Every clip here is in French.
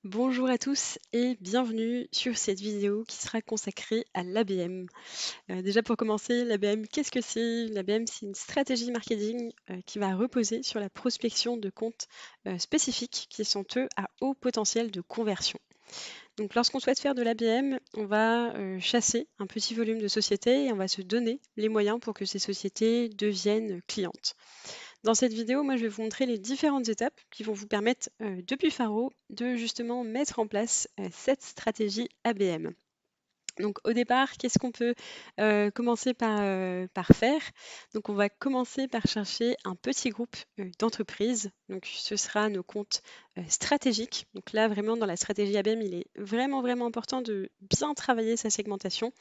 Bonjour à tous et bienvenue sur cette vidéo qui sera consacrée à l'ABM. Déjà pour commencer, l'ABM, qu'est-ce que c'est? L'ABM, c'est une stratégie marketing qui va reposer sur la prospection de comptes spécifiques qui sont eux à haut potentiel de conversion. Donc lorsqu'on souhaite faire de l'ABM, on va chasser un petit volume de sociétés et on va se donner les moyens pour que ces sociétés deviennent clientes. Dans cette vidéo, moi, je vais vous montrer les différentes étapes qui vont vous permettre, depuis Faro, de justement mettre en place cette stratégie ABM. Donc au départ, qu'est-ce qu'on peut commencer par faire? Donc on va commencer par chercher un petit groupe d'entreprises. Donc ce sera nos comptes stratégiques. Donc là, vraiment, dans la stratégie ABM, il est vraiment, vraiment important de bien travailler sa segmentation.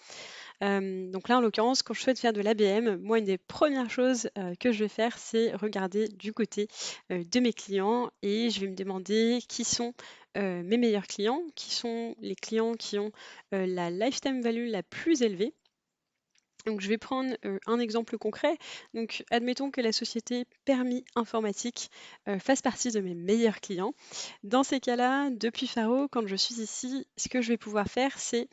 Donc là, en l'occurrence, quand je souhaite faire de l'ABM, moi, une des premières choses que je vais faire, c'est regarder du côté de mes clients et je vais me demander qui sont mes meilleurs clients, qui sont les clients qui ont la lifetime value la plus élevée. Donc je vais prendre un exemple concret. Donc admettons que la société Permis Informatique fasse partie de mes meilleurs clients. Dans ces cas-là, depuis Faro, quand je suis ici, ce que je vais pouvoir faire, c'est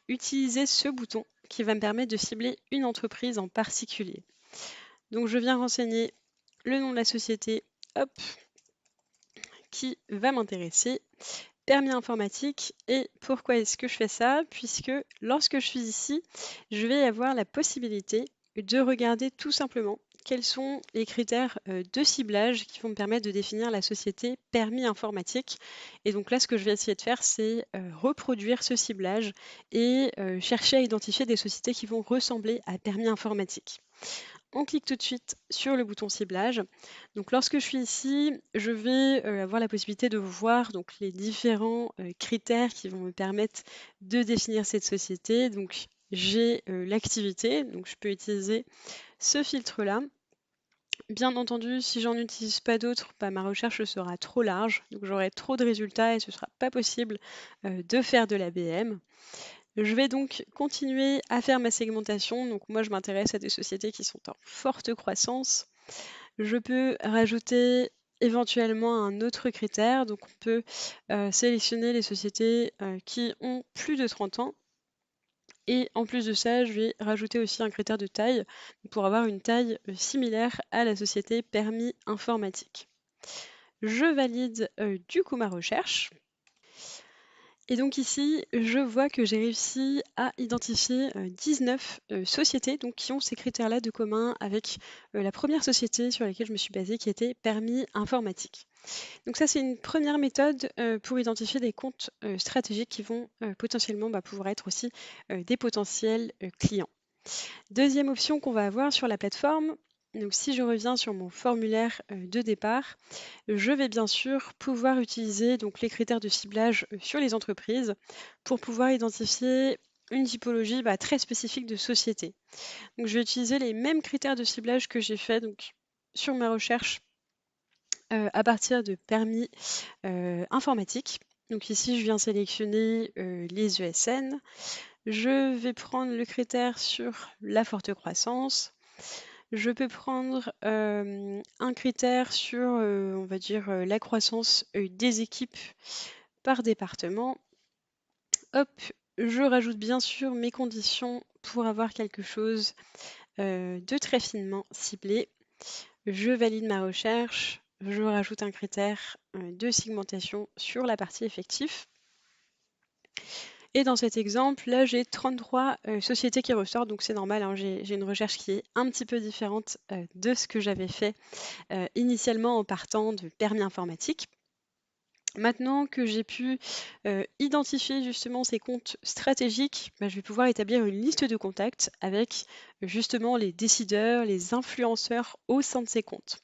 utiliser ce bouton qui va me permettre de cibler une entreprise en particulier. Donc je viens renseigner le nom de la société, hop, qui va m'intéresser. Permis informatique. Et pourquoi est-ce que je fais ça? Puisque lorsque je suis ici, je vais avoir la possibilité de regarder tout simplement quels sont les critères de ciblage qui vont me permettre de définir la société permis informatique. Et donc là, ce que je vais essayer de faire, c'est reproduire ce ciblage et chercher à identifier des sociétés qui vont ressembler à permis informatique. On clique tout de suite sur le bouton ciblage. Donc lorsque je suis ici, je vais avoir la possibilité de voir donc, les différents critères qui vont me permettre de définir cette société. Donc j'ai l'activité, donc je peux utiliser ce filtre-là. Bien entendu, si j'en utilise pas d'autres, bah, ma recherche sera trop large, donc j'aurai trop de résultats et ce ne sera pas possible de faire de l'ABM. Je vais donc continuer à faire ma segmentation. Donc moi, je m'intéresse à des sociétés qui sont en forte croissance. Je peux rajouter éventuellement un autre critère. Donc on peut sélectionner les sociétés qui ont plus de 30 ans. Et en plus de ça, je vais rajouter aussi un critère de taille pour avoir une taille similaire à la société permis informatique. Je valide du coup ma recherche. Et donc ici, je vois que j'ai réussi à identifier 19 sociétés donc, qui ont ces critères-là de commun avec la première société sur laquelle je me suis basée qui était Permis Informatique. Donc ça, c'est une première méthode pour identifier des comptes stratégiques qui vont potentiellement pouvoir être aussi des potentiels clients. Deuxième option qu'on va avoir sur la plateforme, donc si je reviens sur mon formulaire de départ, je vais bien sûr pouvoir utiliser donc, les critères de ciblage sur les entreprises pour pouvoir identifier une typologie très spécifique de société. Donc, je vais utiliser les mêmes critères de ciblage que j'ai fait donc, sur ma recherche à partir de permis informatique. Donc ici, je viens sélectionner les ESN. Je vais prendre le critère sur la forte croissance. Je peux prendre un critère sur, on va dire, la croissance des équipes par département. Hop, je rajoute bien sûr mes conditions pour avoir quelque chose de très finement ciblé. Je valide ma recherche. Je rajoute un critère de segmentation sur la partie effectif. Et dans cet exemple, là, j'ai 33 sociétés qui ressortent, donc c'est normal, hein, j'ai une recherche qui est un petit peu différente de ce que j'avais fait initialement en partant de permis informatique. Maintenant que j'ai pu identifier justement ces comptes stratégiques, je vais pouvoir établir une liste de contacts avec justement les décideurs, les influenceurs au sein de ces comptes.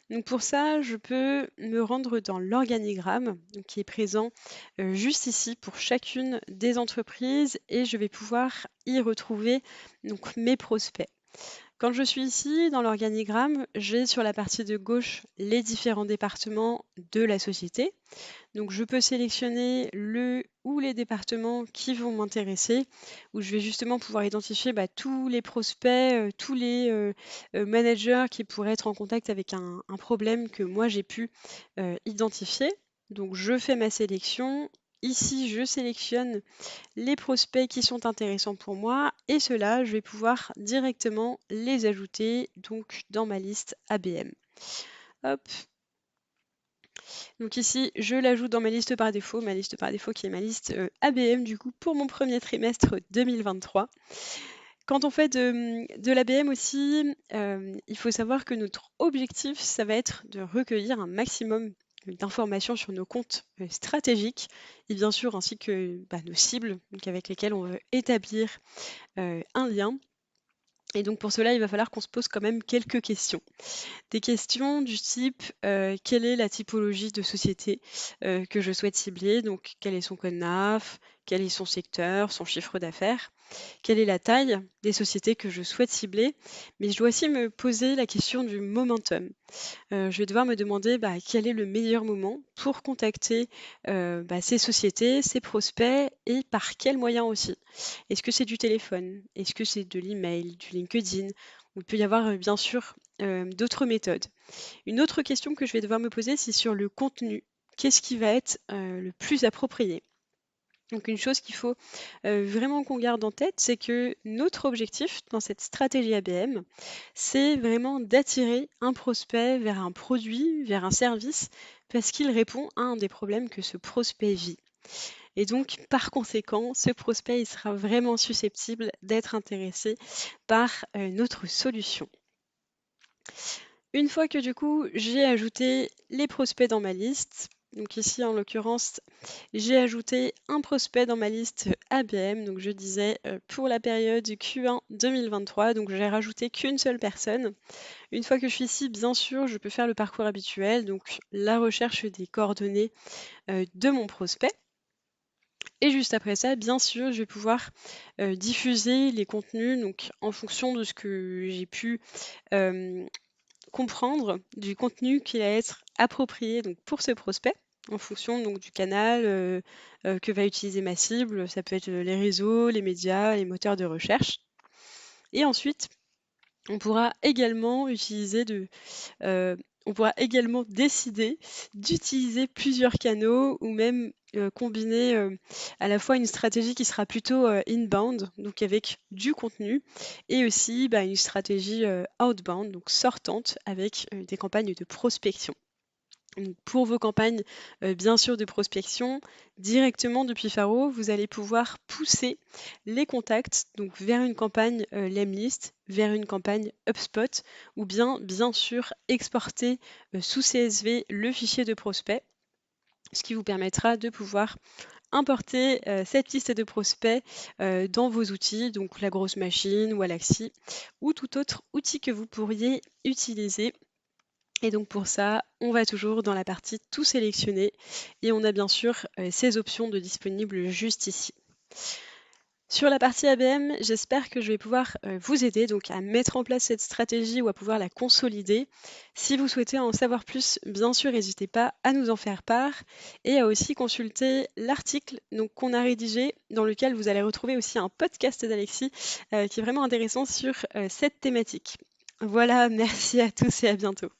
Donc pour ça, je peux me rendre dans l'organigramme qui est présent juste ici pour chacune des entreprises et je vais pouvoir y retrouver donc, mes prospects. Quand je suis ici dans l'organigramme, j'ai sur la partie de gauche les différents départements de la société. Donc je peux sélectionner le ou les départements qui vont m'intéresser, où je vais justement pouvoir identifier tous les prospects, tous les managers qui pourraient être en contact avec un problème que moi j'ai pu identifier. Donc je fais ma sélection ici, je sélectionne les prospects qui sont intéressants pour moi et ceux-là, je vais pouvoir directement les ajouter donc dans ma liste ABM. Hop. Donc ici, je l'ajoute dans ma liste par défaut qui est ma liste ABM du coup pour mon premier trimestre 2023. Quand on fait de l'ABM aussi, il faut savoir que notre objectif, ça va être de recueillir un maximum d'informations sur nos comptes stratégiques et bien sûr ainsi que nos cibles donc avec lesquelles on veut établir un lien. Et donc pour cela, il va falloir qu'on se pose quand même quelques questions. Des questions du type quelle est la typologie de société que je souhaite cibler, donc quel est son code NAF, quel est son secteur, son chiffre d'affaires, quelle est la taille des sociétés que je souhaite cibler, mais je dois aussi me poser la question du momentum. Je vais devoir me demander quel est le meilleur moment pour contacter ces sociétés, ces prospects et par quels moyens aussi. Est-ce que c'est du téléphone? Est-ce que c'est de l'email, du LinkedIn? Il peut y avoir bien sûr d'autres méthodes. Une autre question que je vais devoir me poser, c'est sur le contenu. Qu'est-ce qui va être le plus approprié? Donc une chose qu'il faut vraiment qu'on garde en tête, c'est que notre objectif dans cette stratégie ABM, c'est vraiment d'attirer un prospect vers un produit, vers un service, parce qu'il répond à un des problèmes que ce prospect vit. Et donc, par conséquent, ce prospect il sera vraiment susceptible d'être intéressé par notre solution. Une fois que du coup, j'ai ajouté les prospects dans ma liste, donc ici en l'occurrence, j'ai ajouté un prospect dans ma liste ABM, donc je disais pour la période Q1 2023, donc j'ai rajouté qu'une seule personne. Une fois que je suis ici, bien sûr, je peux faire le parcours habituel, donc la recherche des coordonnées de mon prospect. Et juste après ça, bien sûr, je vais pouvoir diffuser les contenus donc, en fonction de ce que j'ai pu comprendre du contenu qui va être approprié donc, pour ce prospect en fonction donc, du canal que va utiliser ma cible. Ça peut être les réseaux, les médias, les moteurs de recherche. Et ensuite, on pourra également on pourra également décider d'utiliser plusieurs canaux ou même combiner à la fois une stratégie qui sera plutôt inbound, donc avec du contenu, et aussi une stratégie outbound, donc sortante, avec des campagnes de prospection. Donc, pour vos campagnes, bien sûr, de prospection, directement depuis Faro, vous allez pouvoir pousser les contacts donc, vers une campagne Lemlist, vers une campagne HubSpot, ou bien sûr exporter sous CSV le fichier de prospect, ce qui vous permettra de pouvoir importer cette liste de prospects dans vos outils, donc la grosse machine, Wallaxy, ou tout autre outil que vous pourriez utiliser. Et donc pour ça, on va toujours dans la partie tout sélectionner et on a bien sûr ces options de disponibles juste ici. Sur la partie ABM, j'espère que je vais pouvoir vous aider donc à mettre en place cette stratégie ou à pouvoir la consolider. Si vous souhaitez en savoir plus, bien sûr, n'hésitez pas à nous en faire part et à aussi consulter l'article qu'on a rédigé dans lequel vous allez retrouver aussi un podcast d'Alexis qui est vraiment intéressant sur cette thématique. Voilà, merci à tous et à bientôt.